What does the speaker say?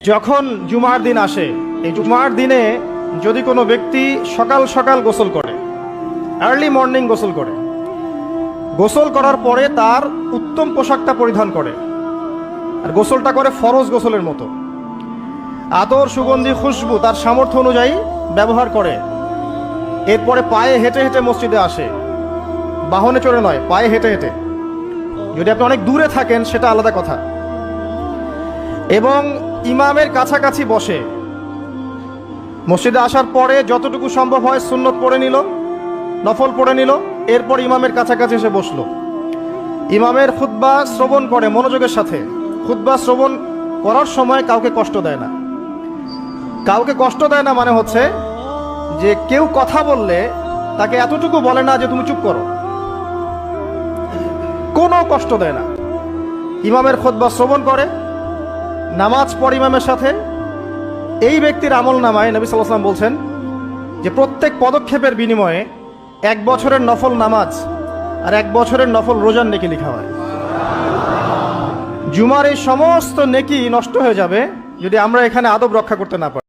যখন জুমার দিন আসে, এই জুমার দিনে যদি কোনো ব্যক্তি সকাল সকাল গোসল করে, আর্লি মর্নিং গোসল করে, গোসল করার পরে তার উত্তম পোশাকটা পরিধান করে, আর গোসলটা করে ফরজ গোসলের মতো, আতর সুগন্ধি খুশবু তার সামর্থ্য অনুযায়ী ব্যবহার করে, এরপরে পায়ে হেঁটে হেঁটে মসজিদে আসে, বাহনে চড়ে নয়, পায়ে হেঁটে হেঁটে। যদি আপনি অনেক দূরে থাকেন সেটা আলাদা কথা। এবং ইমামের কাছাকাছি বসে, মসজিদে আসার পরে যতটুকু সম্ভব হয় সুন্নত পড়ে নিল, নফল পড়ে নিল, এরপর ইমামের কাছাকাছি এসে বসলো, ইমামের খুতবা শ্রবণ করে মনোযোগের সাথে। খুতবা শ্রবণ করার সময় কাউকে কষ্ট দেয় না। কাউকে কষ্ট দেয় না মানে হচ্ছে যে কেউ কথা বললে তাকে এতটুকু বলে না যে তুমি চুপ করো, কোনো কষ্ট দেয় না। ইমামের খুতবা শ্রবণ করে, নামাজ পড়ে ইমামের সাথে। এই ব্যক্তির আমল নামায় নবী সাল্লাল্লাহু আলাইহি ওয়াসাল্লাম বলছেন যে প্রত্যেক পদক্ষেপের বিনিময়ে 1 বছরের নফল নামাজ আর 1 বছরের নফল রোজার নেকি লেখা হয়। জুমার এই সমস্ত নেকি নষ্ট হয়ে যাবে যদি আমরা এখানে আদব রক্ষা করতে না পারি।